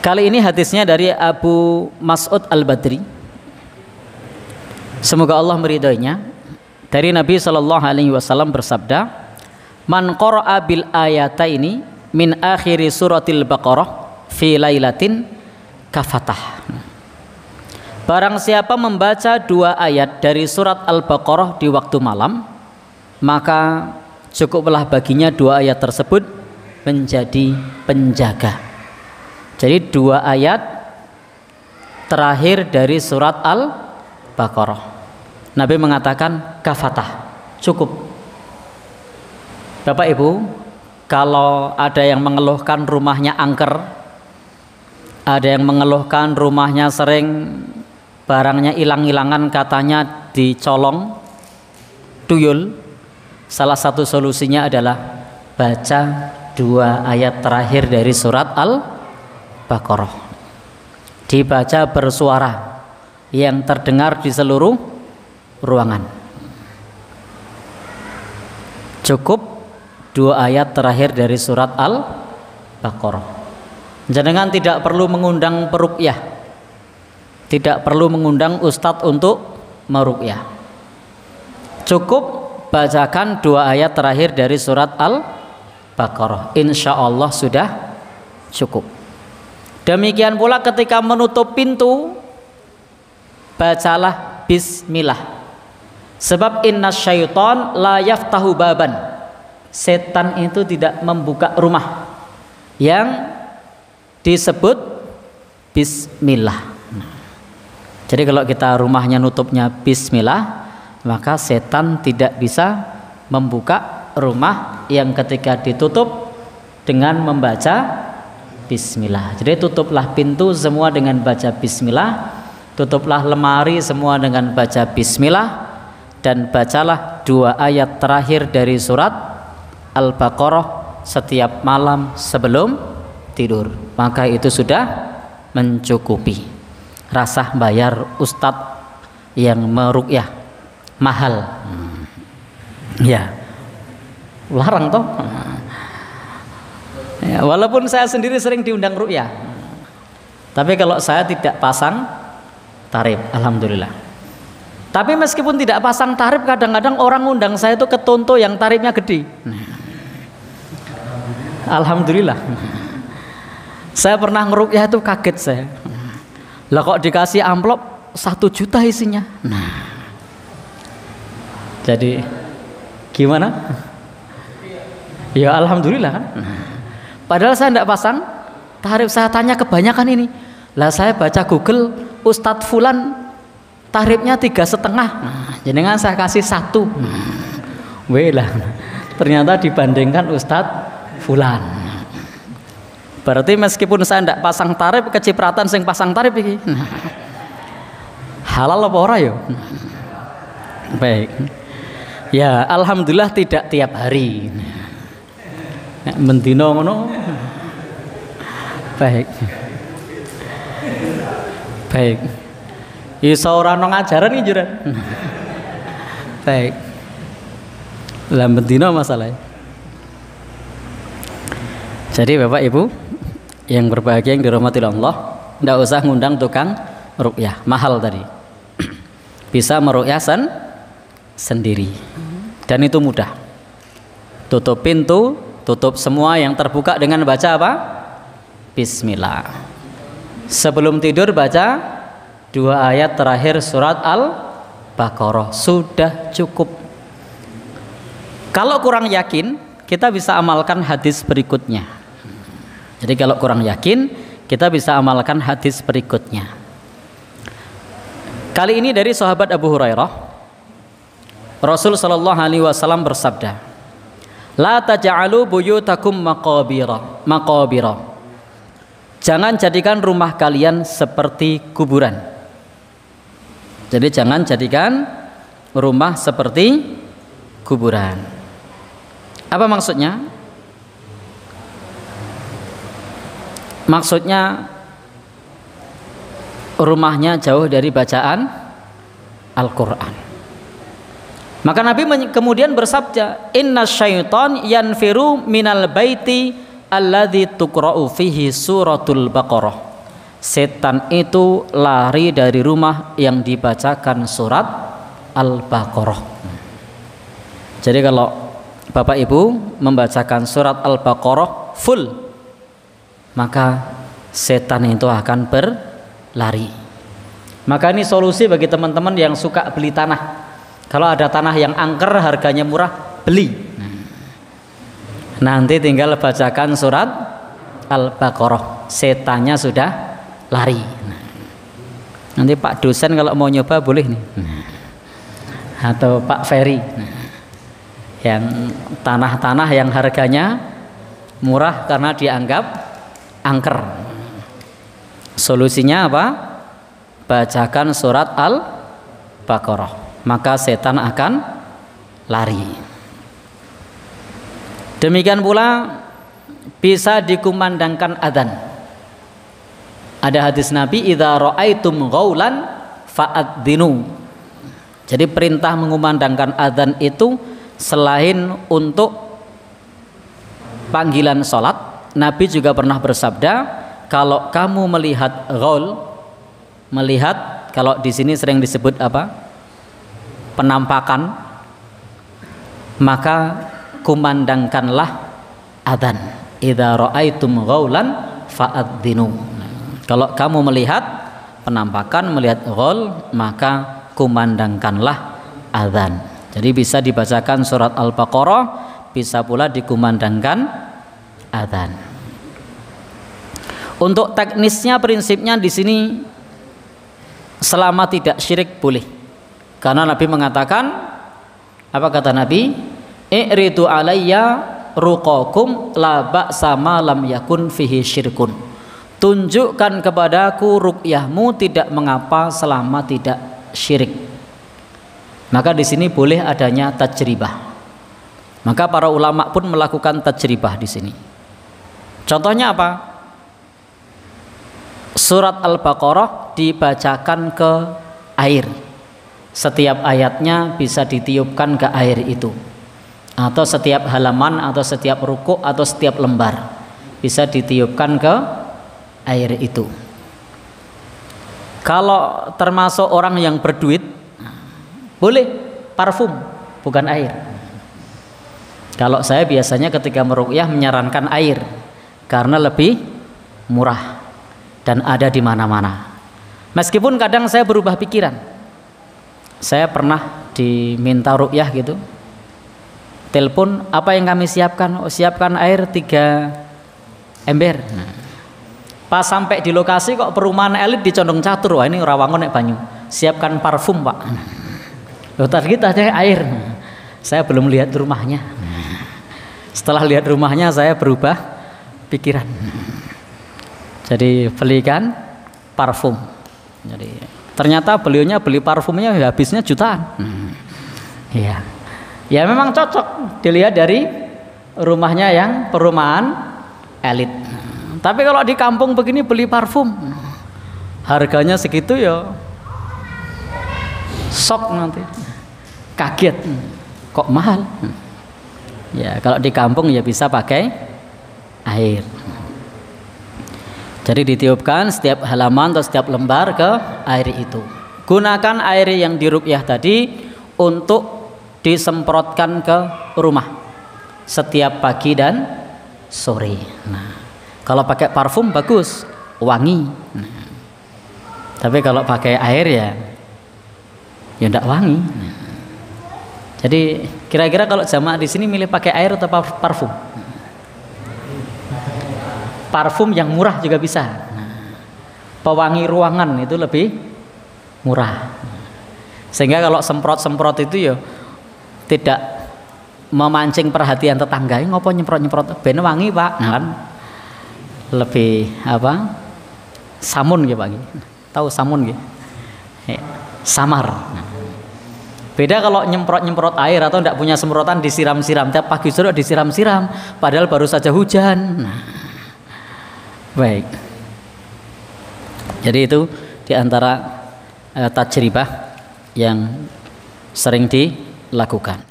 Kali ini hadisnya dari Abu Mas'ud Al-Badri. Semoga Allah meridhoinya. Dari Nabi SAW bersabda, "Man qara'a bil ayataini min akhiri suratil Baqarah fi lailatin kafatah." Barang siapa membaca 2 ayat dari surat Al-Baqarah di waktu malam, maka cukuplah baginya 2 ayat tersebut menjadi penjaga. Jadi 2 ayat terakhir dari surat Al-Baqarah, Nabi mengatakan kafatah, cukup. Bapak Ibu, kalau ada yang mengeluhkan rumahnya angker, ada yang mengeluhkan rumahnya sering barangnya hilang-hilangan, katanya dicolong tuyul, salah satu solusinya adalah baca 2 ayat terakhir dari surat Al-Baqarah, dibaca bersuara yang terdengar di seluruh ruangan. Cukup 2 ayat terakhir dari surat Al-Baqarah. Jenengan tidak perlu mengundang peruqyah, tidak perlu mengundang ustadz untuk meruqyah. Cukup bacakan 2 ayat terakhir dari surat Al-Baqarah, insya Allah sudah cukup. Demikian pula ketika menutup pintu, bacalah bismillah. Sebab inna syaitan la yaftahu baban, setan itu tidak membuka rumah yang disebut bismillah. Jadi kalau kita rumahnya nutupnya bismillah, maka setan tidak bisa membuka rumah yang ketika ditutup dengan membaca bismillah. Jadi tutuplah pintu semua dengan baca bismillah, tutuplah lemari semua dengan baca bismillah, dan bacalah 2 ayat terakhir dari surat Al-Baqarah setiap malam sebelum tidur. Maka itu sudah mencukupi. Rasa bayar ustadz yang meruqyah mahal. Ya, larang toh. Ya, walaupun saya sendiri sering diundang ruqyah, tapi kalau saya tidak pasang tarif, alhamdulillah. Tapi meskipun tidak pasang tarif, kadang-kadang orang undang saya itu ketonto yang tarifnya gede. Alhamdulillah. Saya pernah ngeruqyah itu kaget saya. Lah kok dikasih amplop 1 juta isinya. Jadi gimana? Ya alhamdulillah kan. Padahal saya tidak pasang tarif, saya tanya kebanyakan ini. Lah saya baca Google, Ustadz Fulan tarifnya 3,5. Jenengan saya kasih 1. Lah, ternyata dibandingkan Ustadz Fulan. Berarti meskipun saya tidak pasang tarif, kecipratan sing pasang tarif ini. Halal apa ora ya? Baik. Ya alhamdulillah tidak tiap hari. Mendino ngono. Baik. Baik. Iso ora ono ngajaran iki juran. Baik. Lah mendino masalahnya. Jadi Bapak Ibu yang berbahagia yang dirahmati Allah, tidak usah ngundang tukang ruqyah, mahal tadi. Bisa meruqyah sendiri. Dan itu mudah. Tutup pintu, tutup semua yang terbuka dengan baca apa? Bismillah. Sebelum tidur baca 2 ayat terakhir surat Al-Baqarah, sudah cukup. Kalau kurang yakin, kita bisa amalkan hadis berikutnya. Jadi kalau kurang yakin, kita bisa amalkan hadis berikutnya. Kali ini dari sahabat Abu Hurairah, Rasul sallallahu alaihi wasallam bersabda, "La taj'alu buyutakum maqabira." Jangan jadikan rumah kalian seperti kuburan. Jadi jangan jadikan rumah seperti kuburan. Apa maksudnya? Maksudnya rumahnya jauh dari bacaan Al-Quran. Maka Nabi kemudian bersabda, "Inna syaitan yanfiru minal baiti alladzi tuqra'u fihi suratul Baqarah." setan itu lari dari rumah yang dibacakan surat Al-Baqarah. Jadi kalau Bapak Ibu membacakan surat Al-Baqarah full, maka setan itu akan berlari. Maka ini solusi bagi teman-teman yang suka beli tanah. Kalau ada tanah yang angker harganya murah, beli. Nanti tinggal bacakan surat Al-Baqarah, setannya sudah lari. Nanti Pak dosen kalau mau nyoba boleh nih. Atau Pak Ferry. Yang tanah-tanah yang harganya murah karena dianggap angker. Solusinya apa? Bacakan surat Al-Baqarah, maka setan akan lari. Demikian pula bisa dikumandangkan adzan. Ada hadis Nabi, idza ra'aitum ghaulan fa'adzinu. Jadi perintah mengumandangkan adzan itu selain untuk panggilan sholat, Nabi juga pernah bersabda, kalau kamu melihat ghaul, melihat, kalau di sini sering disebut apa? Penampakan, maka kumandangkanlah adzan. Idza ra'aitum ghaulan fa'adzinu. Kalau kamu melihat penampakan, melihat ghaul, maka kumandangkanlah adzan. Jadi bisa dibacakan surat Al-Baqarah, bisa pula dikumandangkan adzan. Untuk teknisnya, prinsipnya di sini selama tidak syirik boleh. Karena Nabi mengatakan, apa kata Nabi? I'ridu alayya ruqakum la ba'sa ma lam yakun fihi syirkun. Tunjukkan kepadaku ruqyahmu tidak mengapa selama tidak syirik. Maka di sini boleh adanya tajribah. Maka para ulama pun melakukan tajribah di sini. Contohnya apa? Surat Al-Baqarah dibacakan ke air. Setiap ayatnya bisa ditiupkan ke air itu. Atau setiap halaman, atau setiap rukuk, atau setiap lembar bisa ditiupkan ke air itu. Kalau termasuk orang yang berduit, boleh parfum, bukan air. Kalau saya biasanya ketika meruqyah menyarankan air karena lebih murah dan ada di mana-mana. Meskipun kadang saya berubah pikiran. Saya pernah diminta ruqyah gitu. Telepon, apa yang kami siapkan? Oh, siapkan air 3 ember. Pas sampai di lokasi kok perumahan elit di Condong Catur. Wah, ini Rawangun nek banyu. Siapkan parfum, Pak. Loh, tadi kita ada air. Saya belum lihat rumahnya. Setelah lihat rumahnya saya berubah pikiran. Jadi belikan parfum. Jadi ternyata beliaunya beli parfumnya habisnya jutaan. Iya. Ya memang cocok dilihat dari rumahnya yang perumahan elit. Tapi kalau di kampung begini beli parfum harganya segitu ya sok nanti, kaget kok mahal. Ya kalau di kampung ya bisa pakai air. Jadi ditiupkan setiap halaman atau setiap lembar ke air itu. Gunakan air yang diruqyah tadi untuk disemprotkan ke rumah setiap pagi dan sore. Nah, kalau pakai parfum bagus, wangi. Nah, tapi kalau pakai air ya enggak wangi. Nah, jadi kira-kira kalau jamaah di sini milih pakai air atau parfum? Parfum yang murah juga bisa. Nah, pewangi ruangan itu lebih murah. Sehingga kalau semprot-semprot itu ya tidak memancing perhatian tetangga. Ngopo nyemprot-nyemprot ben wangi, Pak. Nah, kan lebih apa? Samun gitu, Pak. Tahu samun gitu? Samar. Nah, beda kalau nyemprot-nyemprot air atau tidak punya semprotan disiram-siram. Tiap pagi sore disiram-siram padahal baru saja hujan. Nah, baik. Jadi itu diantara tajribah yang sering dilakukan.